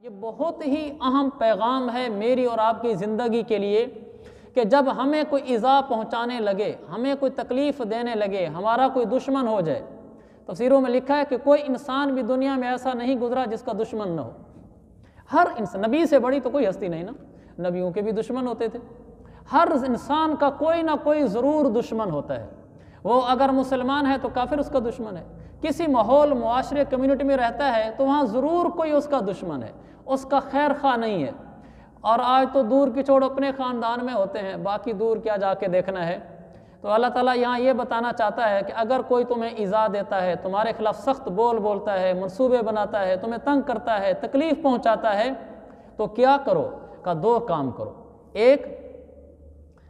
یہ بہت ہی اہم پیغام ہے میری اور آپ کی زندگی کے لیے کہ جب ہمیں کوئی ایذا پہنچانے لگے، ہمیں کوئی تکلیف دینے لگے، ہمارا کوئی دشمن ہو جائے، تفسیروں میں لکھا ہے کہ کوئی انسان بھی دنیا میں ایسا نہیں گزرا جس کا دشمن نہ ہو۔ ہر انسان، نبی سے بڑی تو کوئی ہستی نہیں نا، نبیوں کے بھی دشمن ہوتے تھے۔ ہر انسان کا کوئی نہ کوئی ضرور دشمن ہوتا ہے۔ وہ اگر مسلمان ہے تو کافر اس کا دشمن ہے، کسی ماحول، معاشرے، کمیونٹی میں رہتا ہے تو وہاں ضرور کوئی اس کا دشمن ہے، اس کا خیر خواہ نہیں ہے۔ اور آج تو دور کی چھوڑ اپنے خاندان میں ہوتے ہیں، باقی دور کیا جا کے دیکھنا ہے۔ تو اللہ تعالیٰ یہاں یہ بتانا چاہتا ہے کہ اگر کوئی تمہیں ایذا دیتا ہے، تمہارے خلاف سخت بولتا ہے، منصوبے بناتا ہے، تمہیں تنگ کرتا ہے، تکلیف پہنچاتا ہے، تو کیا کرو؟ کہ دو کام کرو۔ ایک،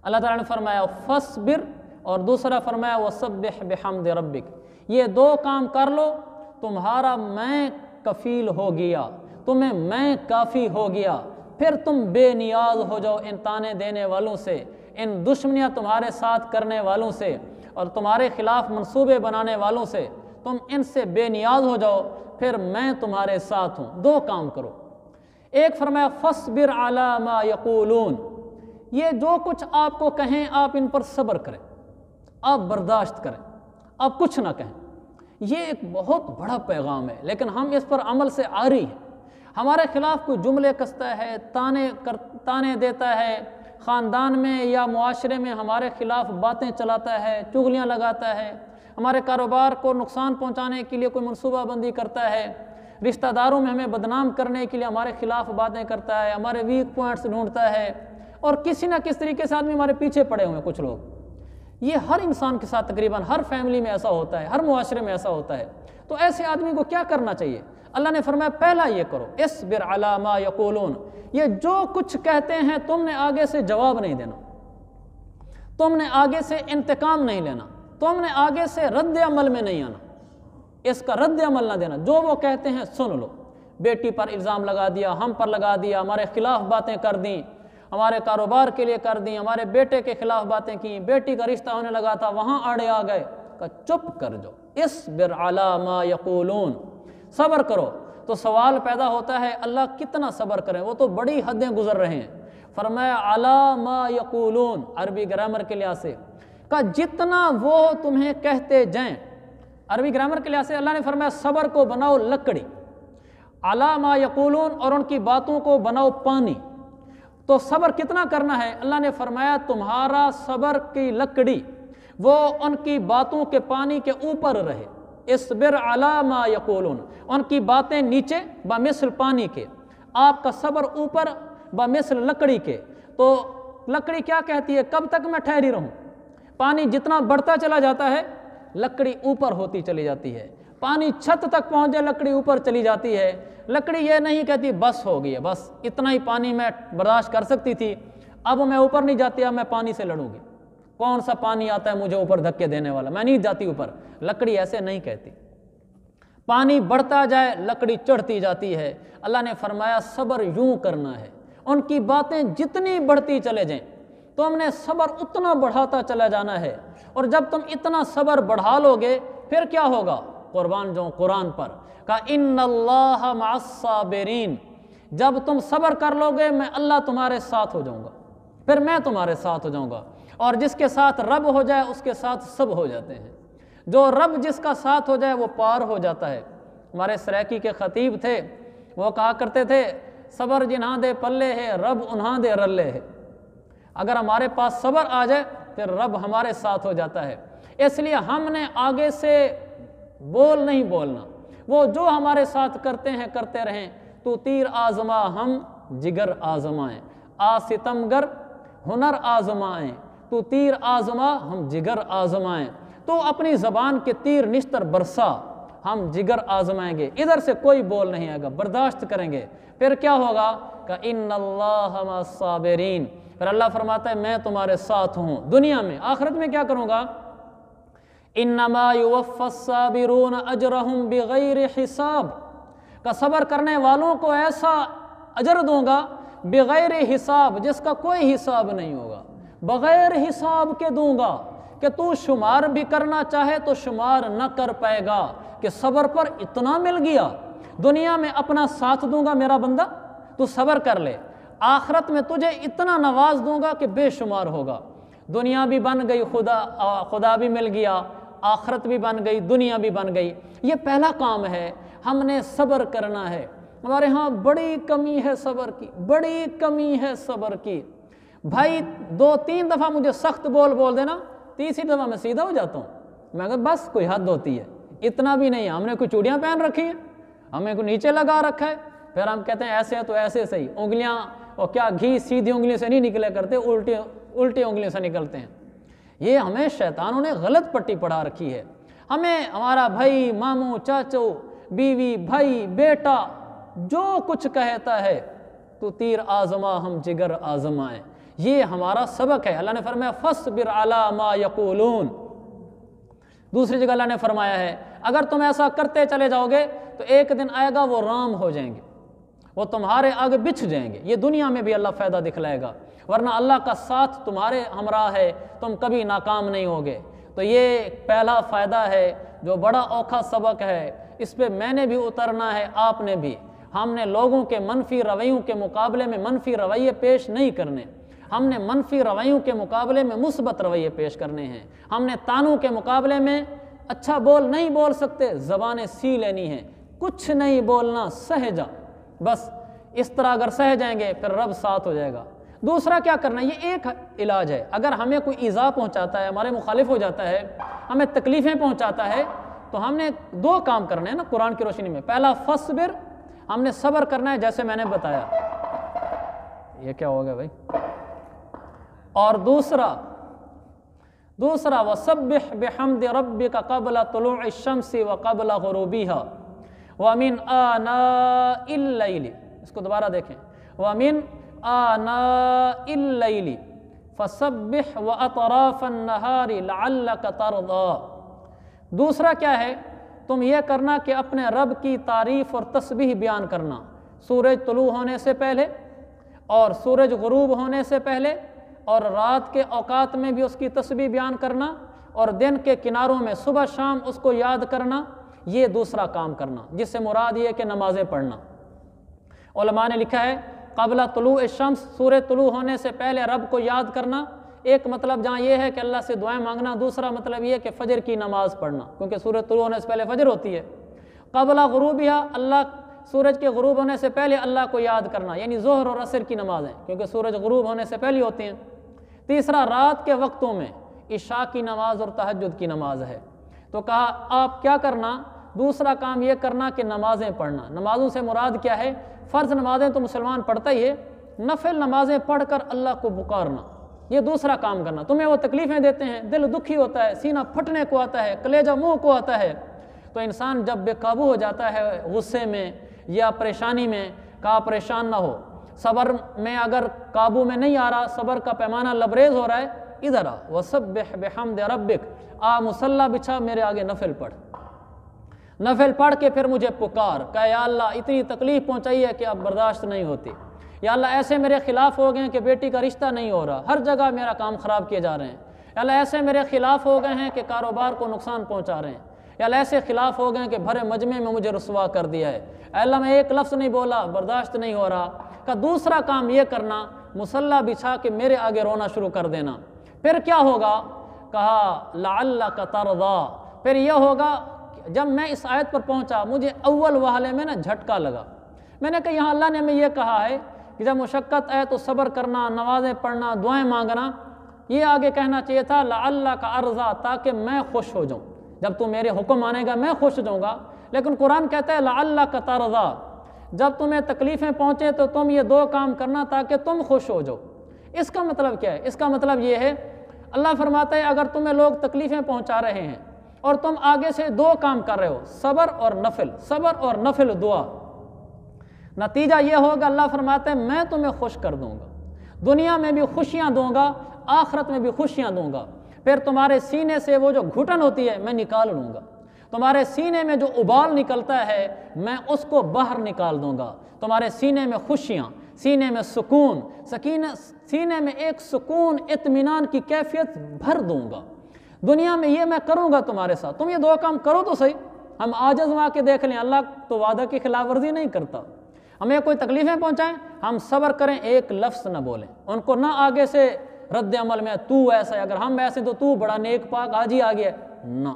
اللہ تعالیٰ نے فرمایا فَاصْبِرْ، اور دوسرا فرمایا وَسَبِّحْ بِحَمْدِ رَبِّكَ۔ یہ دو کام کر لو، تمہارا میں کفیل ہو گیا، تمہیں میں کافی ہو گیا، پھر تم بے نیاز ہو جاؤ ان تانے دینے والوں سے، ان دشمنیاں تمہارے ساتھ کرنے والوں سے اور تمہارے خلاف منصوبے بنانے والوں سے، تم ان سے بے نیاز ہو جاؤ، پھر میں تمہارے ساتھ ہوں۔ دو کام کرو۔ ایک فرمایا فَاصْبِرْ عَلَىٰ مَا يَقُولُونَ، یہ جو کچھ آپ کو کہیں آپ ان پر صبر کریں، آپ برداشت کریں، آپ کچھ نہ کہیں۔ یہ ایک بہت بڑا پیغام ہے، لیکن ہم اس پر عمل سے عاری ہیں۔ ہمارے خلاف کوئی جملے کستا ہے، تانے دیتا ہے، خاندان میں یا معاشرے میں ہمارے خلاف باتیں چلاتا ہے، چغلیاں لگاتا ہے، ہمارے کاروبار کو نقصان پہنچانے کے لیے کوئی منصوبہ بندی کرتا ہے، رشتہ داروں میں ہمیں بدنام کرنے کے لیے ہمارے خلاف باتیں کرتا ہے، ہمارے ویک پوائنٹس ڈھونڈتا ہے، اور کسی نہ کس طریقے سے آدمی ہمارے پیچھے پڑے ہوئے ہیں کچھ لوگ۔ یہ ہر انسان کے ساتھ تقریباً ہر فیملی میں ایسا ہوتا ہے، ہر معاشرے میں ایسا ہوتا ہے۔ تو ایسے آدمی کو کیا کرنا چاہیے؟ اللہ نے فرمایا پہلا یہ کرو، اصبر علی ما یقولون، یہ جو کچھ کہتے ہیں تم نے آگے سے جواب نہیں دینا، تم نے آگے سے انتقام نہیں لینا، تم نے آگے سے رد عمل میں نہیں آنا، اس کا رد عمل نہ دینا۔ جو وہ کہتے ہیں سن لو۔ بیٹی پر الزام لگا دیا، ہم پر لگا دیا، ہمارے خلاف باتیں کر دیں، ہمارے کاروبار کے لیے کر دیں، ہمارے بیٹے کے خلاف باتیں کی، بیٹی کا رشتہ ہونے لگا تھا وہاں آڑے آ گئے، کہ چپ کر جاؤ، اصبر علی ما یقولون، صبر کرو۔ تو سوال پیدا ہوتا ہے اللہ کتنا صبر کریں، وہ تو بڑی حدیں گزر رہے ہیں۔ فرمایا علی ما یقولون، عربی گرامر کے لحاظ سے، کہ جتنا وہ تمہیں کہتے جائیں، عربی گرامر کے لحاظ سے اللہ نے فرمایا صبر کو بناؤ لکڑی، علی ما یقولون، اور ان کی باتوں کو بناؤ پانی۔ تو صبر کتنا کرنا ہے؟ اللہ نے فرمایا تمہارا صبر کی لکڑی وہ ان کی باتوں کے پانی کے اوپر رہے، اصبر علی ما یقولون، ان کی باتیں نیچے بمثل پانی کے، آپ کا صبر اوپر بمثل لکڑی کے۔ تو لکڑی کیا کہتی ہے؟ کب تک میں ٹھہری رہوں؟ پانی جتنا بڑھتا چلا جاتا ہے لکڑی اوپر ہوتی چلی جاتی ہے، پانی چھت تک پہنچ جائے لکڑی اوپر چلی جاتی ہے۔ لکڑی یہ نہیں کہتی بس ہو گئی ہے، بس اتنا ہی پانی میں برداشت کر سکتی تھی، اب میں اوپر نہیں جاتی، اب میں پانی سے لڑوں گی، کون سا پانی آتا ہے مجھے اوپر دھکے دینے والا، میں نہیں جاتی اوپر۔ لکڑی ایسے نہیں کہتی، پانی بڑھتا جائے لکڑی چڑھتی جاتی ہے۔ اللہ نے فرمایا صبر یوں کرنا ہے، ان کی باتیں جتنی بڑھتی چلے جائیں تم نے صبر اتنا بڑھاتا چلا جانا ہے، اور جب تم اتنا صبر بڑھا لو گے پھر کیا ہوگا؟ قربان جاؤں قرآن پر، کہ ان اللہ مع الصابرین، جب تم صبر کر لو گے میں اللہ تمہارے ساتھ ہو جاؤں گا، پھر میں تمہارے ساتھ ہو جاؤں گا۔ اور جس کے ساتھ رب ہو جائے اس کے ساتھ سب ہو جاتے ہیں، جو رب جس کا ساتھ ہو جائے وہ پار ہو جاتا ہے۔ ہمارے سرائکی کے خطیب تھے، وہ کہا کرتے تھے صبر جنہاں دے پلے ہے رب انہاں دے رلے ہے۔ اگر ہمارے پاس صبر آ جائے پھر رب ہمارے ساتھ ہو جاتا ہے۔ اس لیے ہم نے آگے سے بول نہیں بولنا، وہ جو ہمارے ساتھ کرتے ہیں کرتے رہیں۔ تو تیر آزما ہم جگر آزمائیں، ستمگر ہنر آزمائیں، تو تیر آزما ہم جگر آزمائیں۔ تو اپنی زبان کے تیر نشتر برسا، ہم جگر آزمائیں گے، ادھر سے کوئی بول نہیں آئے گا، برداشت کریں گے۔ پھر کیا ہوگا؟ کہ ان اللہ مع الصابرین، پھر اللہ فرماتا ہے میں تمہارے ساتھ ہوں دنیا میں۔ آخرت میں کیا کروں گا؟ انما یوفی الصابرون اجرہم بغیر حساب، کہ صبر کرنے والوں کو ایسا اجر دوں گا بغیر حساب، جس کا کوئی حساب نہیں ہوگا، بغیر حساب کے دوں گا، کہ تو شمار بھی کرنا چاہے تو شمار نہ کر پائے گا، کہ صبر پر اتنا مل گیا۔ دنیا میں اپنا ساتھ دوں گا میرا بندہ، تو صبر کر لے، آخرت میں تجھے اتنا نواز دوں گا کہ بے شمار ہوگا۔ دنیا بھی بن گئی، خدا بھی مل گیا، آخرت بھی بن گئی، دنیا بھی بن گئی۔ یہ پہلا کام ہے، ہم نے صبر کرنا ہے۔ ہمارے ہاں بڑی کمی ہے صبر کی، بڑی کمی ہے صبر کی۔ بھائی 2-3 دفعہ مجھے سخت بول دینا، تیسری دفعہ میں سیدھا ہو جاتا ہوں۔ میں کہا بس کوئی حد ہوتی ہے، اتنا بھی نہیں ہے۔ ہم نے کوئی چوڑیاں پہن رکھی ہیں، ہمیں کوئی نیچے لگا رکھا ہے، پھر ہم کہتے ہیں ایسے ہے تو ایسے صحیح، انگلیاں اور کیا گھی سیدھی انگلی سے نہیں نکلے کرتے، الٹی انگلی سے نکلتے ہیں۔ یہ ہمیں شیطانوں نے غلط پٹی پڑھا رکھی ہے۔ ہمیں ہمارا بھائی، ماموں، چاچو، بیوی، بھائی، بیٹا جو کچھ کہتا ہے تو تیر آزما ہم جگر آزمائیں، یہ ہمارا سبق ہے۔ اللہ نے فرمایا فاصبر علی ما یقولون۔ دوسری جگہ اللہ نے فرمایا ہے اگر تم ایسا کرتے چلے جاؤ گے تو ایک دن آئے گا وہ رام ہو جائیں گے، وہ تمہارے آگے بچھ جائیں گے۔ یہ دنیا میں بھی اللہ فائدہ دکھلائے گا، ورنہ اللہ کا ساتھ تمہارے ہمراہ ہے، تم کبھی ناکام نہیں ہوگے۔ تو یہ پہلا فائدہ ہے جو بڑا اوکھا سبق ہے، اس پہ میں نے بھی اترنا ہے، آپ نے بھی۔ ہم نے لوگوں کے منفی رویوں کے مقابلے میں منفی رویے پیش نہیں کرنے، ہم نے منفی رویوں کے مقابلے میں مثبت رویے پیش کرنے ہیں۔ ہم نے تانوں کے مقابلے میں اچھا نہیں بول سکتے، زبانیں سی لینی ہیں، کچھ نہیں بولنا، سہ جا، بس اس طرح اگر سہ جائیں گے پھر رب ساتھ ہو جائے گا۔ دوسرا کیا کرنا ہے، یہ ایک علاج ہے۔ اگر ہمیں کوئی ایذا پہنچاتا ہے، ہمارے مخالف ہو جاتا ہے، ہمیں تکلیفیں پہنچاتا ہے، تو ہم نے 2 کام کرنے ہیں نا قرآن کی روشنی میں۔ پہلا فصبر، ہم نے صبر کرنا ہے جیسے میں نے بتایا۔ یہ کیا ہو گیا بھائی؟ اور دوسرا وَسَبِّحْ بِحَمْدِ رَبِّكَ قَبْلَ طُلُوعِ الشَّمْسِ وَقَبْلَ غُرُوبِهَا وَمِنْ آنَاءِ اللَّيْلِ، اس کو دوبارہ دیکھیں، وَمِنْ آنَاءِ اللَّيْلِ فَسَبِّحْ وَأَطْرَافَ النَّهَارِ لَعَلَّكَ تَرْضَىٰ۔ دوسرا کیا ہے، تم یہ کرنا کہ اپنے رب کی تعریف اور تسبیح بیان کرنا، سورج طلوع ہونے سے پہلے اور سورج غروب ہونے سے پہلے، اور رات کے اوقات میں بھی اس کی تسبیح بیان کرنا، اور دن کے کناروں میں صبح شام اس کو یاد کرنا۔ یہ دوسرا کام کرنا، جس سے مراد یہ کہ نمازیں پڑھنا۔ علماء نے لکھا ہے قبل طلوع الشمس، سورج طلوع ہونے سے پہلے رب کو یاد کرنا، ایک مطلب جہاں یہ ہے کہ اللہ سے دعائیں مانگنا، دوسرا مطلب یہ کہ فجر کی نماز پڑھنا، کیونکہ سورج طلوع ہونے سے پہلے فجر ہوتی ہے۔ قبل غروبها، سورج کے غروب ہونے سے پہلے اللہ کو یاد کرنا، یعنی ظہر اور عصر کی نمازیں، کیونکہ سورج غروب ہونے سے پہلے ہوتی ہیں۔ تیسرا رات کے وقتوں میں عشاء کی نماز اور تہجد کی نماز ہے۔ تو کہا آپ کیا کرنا، دوسرا کام یہ کرنا کہ نمازیں پڑھنا۔ نمازوں سے مراد کیا ہے، فرض نمازیں تو مسلمان پڑھتا ہی ہے، نفل نمازیں پڑھ کر اللہ کو پکارنا، یہ دوسرا کام کرنا۔ تمہیں وہ تکلیفیں دیتے ہیں، دل دکھی ہوتا ہے، سینہ پھٹنے کو آتا ہے، کلیجہ منہ کو آتا ہے، تو انسان جب بے قابو ہو جاتا ہے غصے میں یا پریشانی میں، کہا پریشان نہ ہو، صبر میں اگر قابو میں نہیں آ رہا، صبر کا پیمانہ لبریز ہو رہا ہے، ادھر آ وَسَبِّحْ بِحَمْدِ رَبِّكَ، آ مصلی بچھا میرے آگے نفل پڑھ، نفل پڑھ کے پھر مجھے پکار، کہا یا اللہ اتنی تکلیف پہنچائی ہے کہ اب برداشت نہیں ہوتی، یا اللہ ایسے میرے خلاف ہو گئے ہیں کہ بیٹی کا رشتہ نہیں ہو رہا، ہر جگہ میرا کام خراب کیے جا رہے ہیں، یا اللہ ایسے میرے خلاف ہو گئے ہیں کہ کاروبار کو نقصان پہنچا رہے ہیں، یا اللہ ایسے خلاف ہو گئے ہیں کہ بھرے مجمع میں مجھے رسوا کر دیا ہے، اے اللہ میں ایک لفظ نہیں بولا، برداشت نہیں ہو رہا۔ کہ دوسرا کام یہ کرنا، مصلی بچھا کے میرے آگے رونا شروع کر دینا۔ پھر کیا ہوگا، کہا لعلک ترضیٰ، پھر یہ ہوگا جب میں اس آیت پر پہنچا مجھے اول وہلے میں جھٹکا لگا، میں نے کہا یہاں اللہ نے ہمیں یہ کہا ہے کہ جب مشقت آئے تو صبر کرنا، نمازیں پڑھنا، دعائیں مانگنا، یہ آگے کہنا چاہیے تھا لعلک ارضیٰ، تاکہ میں خوش ہو جاؤں، جب تو میرے حکم مانے گا میں خوش ہو جاؤں گا۔ لیکن قرآن کہتا ہے لعلک ترضیٰ، جب تمہیں تکلیفیں پہنچے تو تم یہ 2 کام کرنا تاکہ تم خوش ہو جاؤ۔ اس کا مطلب کیا ہے، اس کا مطلب یہ ہے، اللہ فرماتا ہے اگر تمہیں لوگ تکلیفیں پہنچا رہے ہیں اور تم آگے سے 2 کام کر رہے ہو، صبر اور نفل، صبر اور نفل دعا، نتیجہ یہ ہوگا اللہ فرماتا ہے میں تمہیں خوش کر دوں گا، دنیا میں بھی خوشیاں دوں گا، آخرت میں بھی خوشیاں دوں گا، پھر تمہارے سینے سے وہ جو گھٹن ہوتی ہے میں نکال لوں گا، تمہارے سینے میں جو ابال نکلتا ہے میں اس کو باہر نکال دوں گا، تمہارے سینے میں خوشیاں، سینے میں سکون، سینے میں ایک سکون اطمینان کی کیفیت بھر دوں گا۔ دنیا میں یہ میں کروں گا تمہارے ساتھ، تم یہ 2 کام کرو تو صحیح، ہم عاجز ہوا کے دیکھ لیں، اللہ تو وعدہ کی خلاف ورزی نہیں کرتا۔ ہمیں کوئی تکلیفیں پہنچائیں، ہم صبر کریں، ایک لفظ نہ بولیں، ان کو نہ آگے سے رد عمل میں تو ایسا ہے، اگر ہم ایسے تو بڑا نیک پاک حاجی آ گیا نہ۔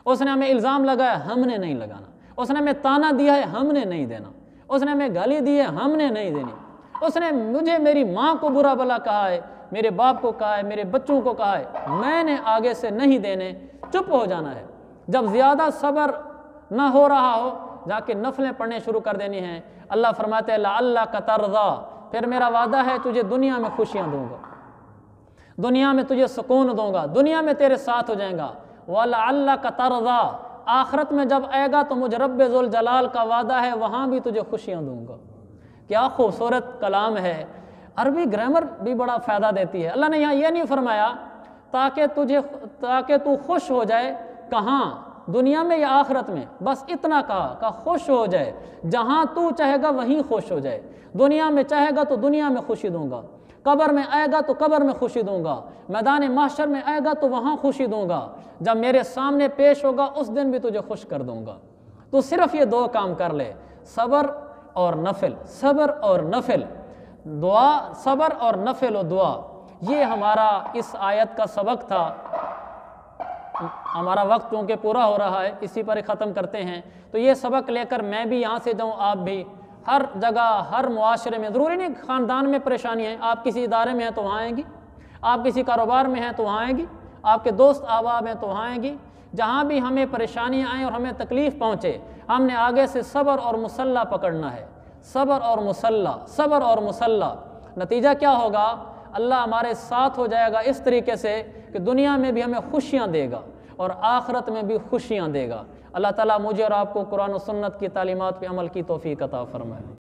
اس نے ہمیں الزام لگایا، ہم نے نہیں لگانا۔ اس نے ہمیں تانا دیا ہے، ہم نے نہیں دینا۔ اس نے ہمیں گالی دی ہے، ہم نے نہیں دینی۔ اس نے مجھے میری ماں کو برا بھلا کہا ہے، میرے باپ کو کہا ہے، میرے بچوں کو کہا ہے، میں نے آگے سے نہیں دینے، چپ ہو جانا ہے۔ جب زیادہ صبر نہ ہو رہا ہو، جا کے نفلیں پڑھنے شروع کر دینی ہیں۔ اللہ فرماتے ہیں لعلک ترضیٰ، پھر میرا وعدہ ہے تجھے دنیا میں خوشیاں دوں گا، دنیا میں تجھے سکون دوں گا، دنیا میں تیرے ساتھ ہو جائیں گا۔ وَلَعَلَّكَ تَرْضَىٰ، آخرت میں جب آئے گا تو مجھے رب ذوالجلال کا وعدہ ہے وہاں بھی تجھے خوشیاں دوں گا۔ کیا خوبصورت کلام ہے۔ عربی گرامر بھی بڑا فائدہ دیتی ہے۔ اللہ نے یہاں یہ نہیں فرمایا تاکہ تو خوش ہو جائے، کہاں؟ دنیا میں یا آخرت میں؟ بس اتنا کہا کہ خوش ہو جائے، جہاں تو چاہے گا وہیں خوش ہو جائے۔ دنیا میں چاہے گا تو دنیا میں خوشی دوں گا، قبر میں آئے گا تو قبر میں خوشی دوں گا، میدان محشر میں آئے گا تو وہاں خوشی دوں گا، جب میرے سامنے پیش ہوگا اس دن بھی تجھے خوش کر دوں گا۔ تو صرف یہ دو کام کر لے، صبر اور نفل، صبر اور نفل، دعا، صبر اور نفل و دعا۔ یہ ہمارا اس آیت کا سبق تھا۔ ہمارا وقت چونکہ پورا ہو رہا ہے، اسی پر ختم کرتے ہیں۔ تو یہ سبق لے کر میں بھی یہاں سے جاؤں، آپ بھی ہر جگہ، ہر معاشرے میں، ضروری نہیں خاندان میں پریشانی ہے، آپ کسی ادارے میں ہیں تو وہاں آئیں گی، آپ کسی کاروبار میں ہیں تو وہاں آئیں گی، آپ کے دوست احباب ہیں تو وہاں آئیں گی۔ جہاں بھی ہمیں پریشانیاں آئیں اور ہمیں تکلیف پہنچے، ہم نے آگے سے صبر اور مصلح پکڑنا ہے، صبر اور مصلح، صبر اور مصلح۔ نتیجہ کیا ہوگا؟ اللہ ہمارے ساتھ ہو جائے گا اس طریقے سے کہ دنیا میں بھی ہمیں خوشیاں دے گا اور آخرت میں بھی خوشیاں دے گا۔ اللہ تعالیٰ مجھے اور آپ کو قرآن و سنت کی تعلیمات پہ عمل کی توفیق عطا فرمائے۔